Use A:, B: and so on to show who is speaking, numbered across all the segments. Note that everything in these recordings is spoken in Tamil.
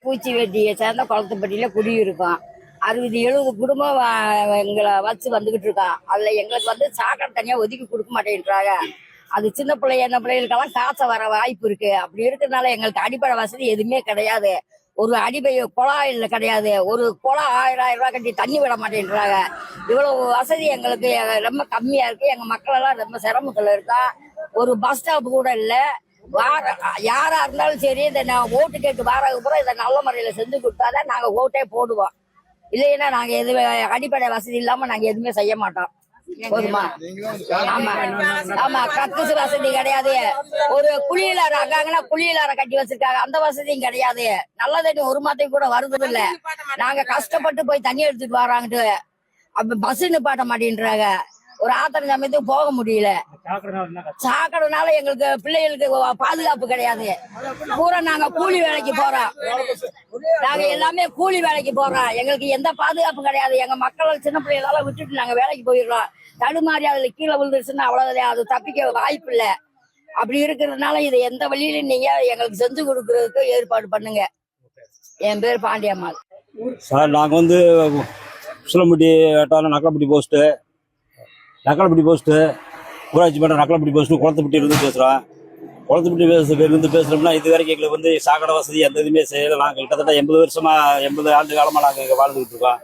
A: பூச்சி வெட்டியை சேர்ந்த குளத்துப்பட்டியில குடியிருக்கோம். 60-70 குடும்பம் எங்களை வச்சு வந்துகிட்டு இருக்கோம். அதுல எங்களுக்கு வந்து சாக்கடை தனியா ஒதுக்கி கொடுக்க மாட்டேன்றாங்க. அது சின்ன பிள்ளை என்ன பிள்ளைகளுக்கெல்லாம் காய்ச்சல் வர வாய்ப்பு இருக்கு. அப்படி இருக்கிறதுனால எங்களுக்கு அடிப்படை வசதி எதுவுமே கிடையாது. ஒரு அடிப்படை குழாயில் கிடையாது. ஒரு குளம் 1000 ரூபாய் கட்டி தண்ணி விட மாட்டேன்றாங்க. இவ்வளவு வசதி எங்களுக்கு ரொம்ப கம்மியா இருக்கு. எங்க மக்கள் எல்லாம் ரொம்ப சிரமத்துல இருக்கா. ஒரு பஸ் ஸ்டாப் கூட இல்லை. யாரா இருந்தாலும் சரி, இதை நான் ஓட்டு கேட்டு வாரதுக்கு அப்புறம் இதை நல்ல முறையில செஞ்சு கொடுத்தாதான் நாங்க ஓட்டே போடுவோம். இல்லைன்னா நாங்க எதுவுமே அடிப்படை வசதி இல்லாம நாங்க எதுவுமே செய்ய மாட்டோம். போதுமா? ஆமா ஆமா, கக்கூசு வசதி கிடையாது. ஒரு குளியலார அக்காங்கன்னா குளியலார கட்டி வச்சிருக்காங்க, அந்த வசதியும் கிடையாது. நல்ல தண்ணி ஒரு மாதத்துக்கு கூட வருது இல்ல. நாங்க கஷ்டப்பட்டு போய் தண்ணி எடுத்துட்டு வராங்கட்டு அப்ப பஸ் நிப்பாட்ட மாட்டேன்றாங்க. ஒரு ஆத்திர சமயத்துக்கு போக முடியல. சாக்கடைனால எங்களுக்கு பிள்ளைகளுக்கு பாதுகாப்பு கிடையாது. பூரா நாங்க கூலி வேலைக்கு போறோம். நாங்க எல்லாமே கூலி வேலைக்கு போறோம். எங்களுக்கு எந்த பாதுகாப்பும் கிடையாது. எங்க மக்கள் சின்ன பிள்ளைகளெல்லாம் விட்டுட்டு நாங்க வேலைக்கு போயிடுறோம். தடுமாறி அதுல கீழே விழுந்துருச்சுன்னா அவ்வளவுதான், அது தப்பிக்க வாய்ப்பு இல்லை. அப்படி இருக்கிறதுனால இதை எந்த வழியிலும் நீங்க எங்களுக்கு செஞ்சு கொடுக்கறதுக்கு ஏற்பாடு பண்ணுங்க. என் பேர் பாண்டியம்மாள்
B: சார். நாங்கள் வந்து உசிலம்பட்டி வட்டாரம் நக்கலப்பட்டி போஸ்ட்டு ஊராட்சி மன்றம் நக்கலப்பட்டி போஸ்ட்டு குளத்துப்பட்டியிலிருந்து பேசுகிறோம். குளத்துப்பட்டி பேருந்து பேசுகிறோம்னா இது வரைக்கும் எங்களுக்கு வந்து சாக்கடை வசதி எந்த இதுவுமே செய்யலை. நாங்கள் கிட்டத்தட்ட 80 ஆண்டு காலமாக நாங்கள் இங்கே வாழ்ந்துக்கிட்டு இருக்கோம்.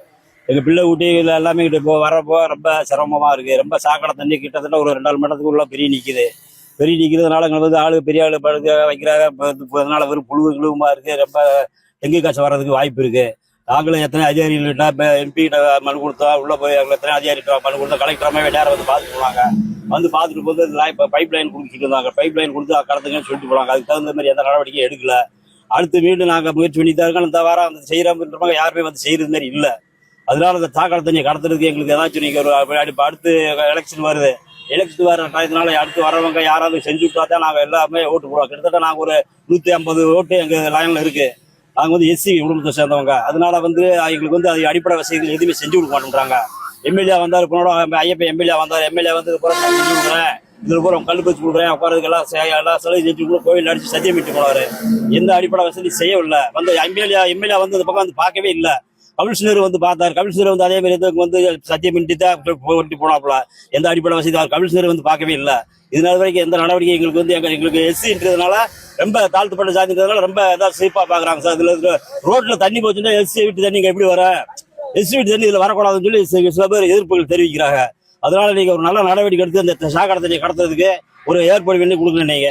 B: எங்கள் பிள்ளை ஊட்டியில் எல்லாமே கிட்ட வரப்போ ரொம்ப சிரமமாக இருக்குது. ரொம்ப சாக்கடை தண்ணி கிட்டத்தட்ட ஒரு 2 மணி நேரத்துக்கு உள்ள பெரிய நிற்கிறதுனால எங்களுக்கு வந்து ஆளு பெரிய ஆளு படுக்க வைக்கிறாங்க. அதனால வெறும் புழுவுமா இருக்குது. ரொம்ப டெங்கு காய்ச்சல் வர்றதுக்கு வாய்ப்பு இருக்குது. நாங்களும் எத்தனை அதிகாரிகள்கிட்ட இப்போ எம்பி கிட்ட மனு கொடுத்தோம். உள்ள போய் எத்தனை அதிகாரிகிட்ட மனு கொடுத்தோம். கலெக்டரமே நேரம் வந்து பார்த்துட்டு போனாங்க. வந்து பார்த்துட்டு போது இப்போ பைப் லைன் கொடுத்துட்டு இருந்தாங்க. பைப் லைன் கொடுத்து கடத்துங்கன்னு சொல்லிட்டு போனாங்க. அதுக்கு தகுந்த மாதிரி எந்த நடவடிக்கையும் எடுக்கல. அடுத்து மீண்டும் நாங்கள் முயற்சி பண்ணி தான் இருக்கோம். இந்த வாரம் அந்த செய்கிறோம்ன்றவங்க யாருமே வந்து செய்கிறது மாதிரி இல்லை. அதனால அந்த சாக்கடை தண்ணியை கடத்துறதுக்கு எங்களுக்கு ஏதாச்சும் நீங்கள் ஒரு அடுத்து எலெக்ஷன் வருது. எலெக்ஷன் வர டயத்தினால அடுத்து வரவங்க யாராவது செஞ்சு விட்டா தான் நாங்கள் எல்லாமே ஓட்டு போடுவோம். கிட்டத்தட்ட நாங்கள் ஒரு 150 ஓட்டு எங்கள் லைனில் இருக்குது. நாங்கள் வந்து எஸ்சி குடும்பத்தை சேர்ந்தவங்க. அதனால வந்து எங்களுக்கு வந்து அது அடிப்படை வசதிகள் எதுவுமே செஞ்சு கொடுக்க மாட்டேன்றாங்க. எம்எல்ஏ வந்தார், ஐயப்ப எம்எல்ஏ வந்து செஞ்சு கொடுக்குறேன், இதில் பூரா கல் பச்சு கொடுக்குறேன், உட்காரதுக்கு எல்லா செலவு செஞ்சு கூட கோயில் அடிச்சு சத்தியம் விட்டு போனாரு. எந்த அடிப்படை வசதி செய்யவில்லை. வந்து எம்எல்ஏ வந்து இந்த பக்கம் வந்து பார்க்கவே இல்லை. கமிஷனர் வந்து பார்த்தார். கமிஷனர் வந்து அதே மாதிரி வந்து சத்தியம் பண்ணிட்டு தான் போனாப்புல. எந்த அடிப்படை வசதி கமிஷனர் வந்து பார்க்கவே இல்லை. இதனால வரைக்கும் எந்த நடவடிக்கை எங்களுக்கு வந்து எங்களுக்கு எஸ்சின்றதுனால ரொம்ப தாழ்த்தப்பட்ட ஜாதின்றதுனால ரொம்ப ஏதாவது சிறப்பாக பார்க்குறாங்க சார். இதில் ரோட்ல தண்ணி போச்சுன்னா எஸ்சி வீட்டு தண்ணி எப்படி வர, எஸ்சி வீட்டு தண்ணி இதில் வரக்கூடாதுன்னு சொல்லி சில பேர் எதிர்ப்புகள் தெரிவிக்கிறாங்க. அதனால நீங்க ஒரு நல்ல நடவடிக்கை எடுத்து அந்த சாக்கடை தண்ணியை கடத்துறதுக்கு ஒரு ஏற்பாடு பண்ணி கொடுக்கணும் நீங்க.